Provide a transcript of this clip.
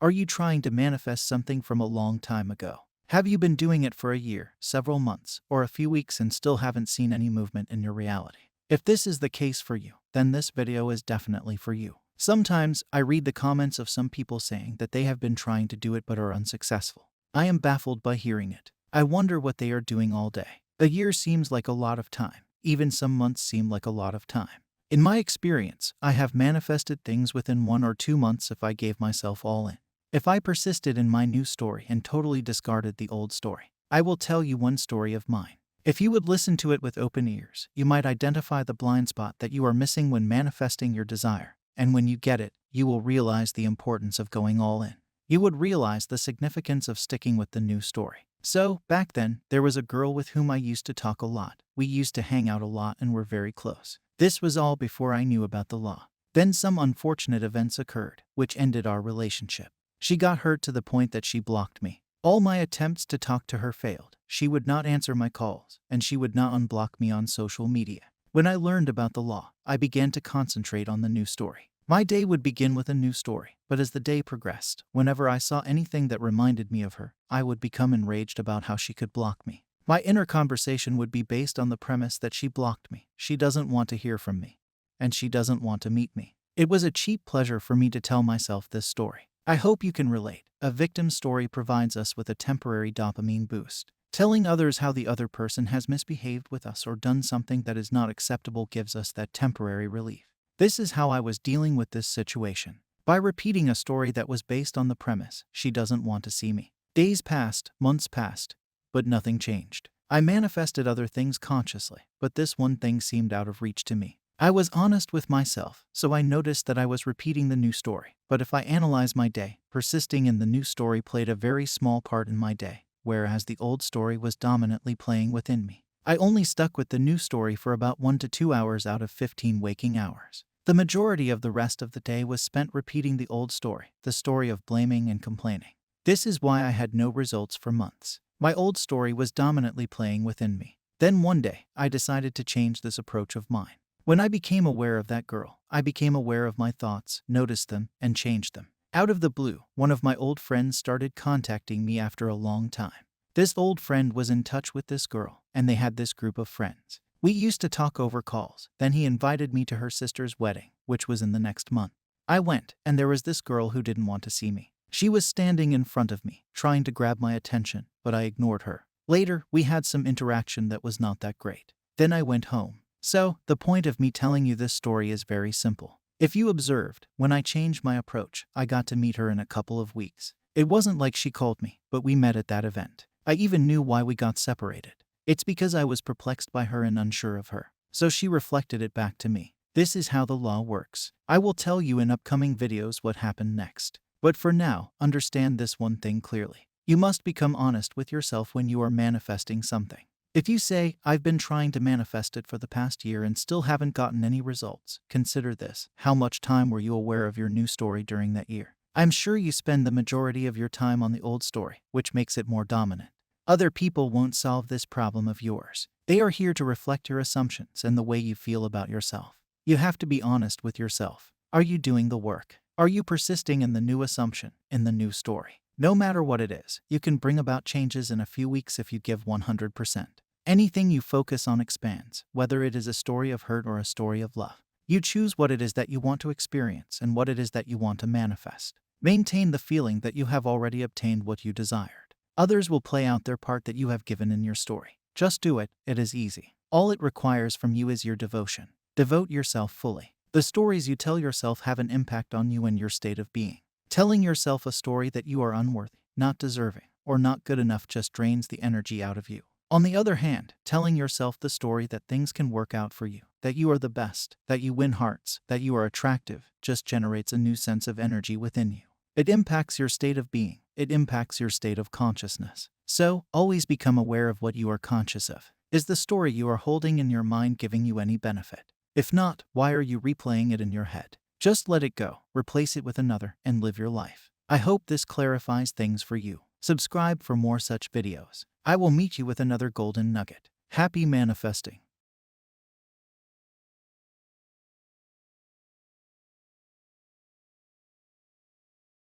Are you trying to manifest something from a long time ago? Have you been doing it for a year, several months, or a few weeks and still haven't seen any movement in your reality? If this is the case for you, then this video is definitely for you. Sometimes I read the comments of some people saying that they have been trying to do it but are unsuccessful. I am baffled by hearing it. I wonder what they are doing all day. A year seems like a lot of time. Even some months seem like a lot of time. In my experience, I have manifested things within 1 or 2 months if I gave myself all in. If I persisted in my new story and totally discarded the old story. I will tell you one story of mine. If you would listen to it with open ears, you might identify the blind spot that you are missing when manifesting your desire. And when you get it, you will realize the importance of going all in. You would realize the significance of sticking with the new story. So, back then, there was a girl with whom I used to talk a lot. We used to hang out a lot and were very close. This was all before I knew about the law. Then some unfortunate events occurred, which ended our relationship. She got hurt to the point that she blocked me. All my attempts to talk to her failed. She would not answer my calls, and she would not unblock me on social media. When I learned about the law, I began to concentrate on the new story. My day would begin with a new story, but as the day progressed, whenever I saw anything that reminded me of her, I would become enraged about how she could block me. My inner conversation would be based on the premise that she blocked me, she doesn't want to hear from me, and she doesn't want to meet me. It was a cheap pleasure for me to tell myself this story. I hope you can relate. A victim story provides us with a temporary dopamine boost. Telling others how the other person has misbehaved with us or done something that is not acceptable gives us that temporary relief. This is how I was dealing with this situation. By repeating a story that was based on the premise, she doesn't want to see me. Days passed, months passed, but nothing changed. I manifested other things consciously, but this one thing seemed out of reach to me. I was honest with myself, so I noticed that I was repeating the new story. But if I analyze my day, persisting in the new story played a very small part in my day, whereas the old story was dominantly playing within me. I only stuck with the new story for about 1 to 2 hours out of 15 waking hours. The majority of the rest of the day was spent repeating the old story, the story of blaming and complaining. This is why I had no results for months. My old story was dominantly playing within me. Then one day, I decided to change this approach of mine. When I became aware of that girl, I became aware of my thoughts, noticed them, and changed them. Out of the blue, one of my old friends started contacting me after a long time. This old friend was in touch with this girl, and they had this group of friends. We used to talk over calls. Then he invited me to her sister's wedding, which was in the next month. I went, and there was this girl who didn't want to see me. She was standing in front of me, trying to grab my attention, but I ignored her. Later, we had some interaction that was not that great. Then I went home. So, the point of me telling you this story is very simple. If you observed, when I changed my approach, I got to meet her in a couple of weeks. It wasn't like she called me, but we met at that event. I even knew why we got separated. It's because I was perplexed by her and unsure of her. So she reflected it back to me. This is how the law works. I will tell you in upcoming videos what happened next. But for now, understand this one thing clearly. You must become honest with yourself when you are manifesting something. If you say, I've been trying to manifest it for the past year and still haven't gotten any results, consider this. How much time were you aware of your new story during that year? I'm sure you spend the majority of your time on the old story, which makes it more dominant. Other people won't solve this problem of yours. They are here to reflect your assumptions and the way you feel about yourself. You have to be honest with yourself. Are you doing the work? Are you persisting in the new assumption, in the new story? No matter what it is, you can bring about changes in a few weeks if you give 100%. Anything you focus on expands, whether it is a story of hurt or a story of love. You choose what it is that you want to experience and what it is that you want to manifest. Maintain the feeling that you have already obtained what you desired. Others will play out their part that you have given in your story. Just do it, it is easy. All it requires from you is your devotion. Devote yourself fully. The stories you tell yourself have an impact on you and your state of being. Telling yourself a story that you are unworthy, not deserving, or not good enough just drains the energy out of you. On the other hand, telling yourself the story that things can work out for you, that you are the best, that you win hearts, that you are attractive, just generates a new sense of energy within you. It impacts your state of being. It impacts your state of consciousness. So, always become aware of what you are conscious of. Is the story you are holding in your mind giving you any benefit? If not, why are you replaying it in your head? Just let it go, replace it with another, and live your life. I hope this clarifies things for you. Subscribe for more such videos. I will meet you with another golden nugget. Happy manifesting.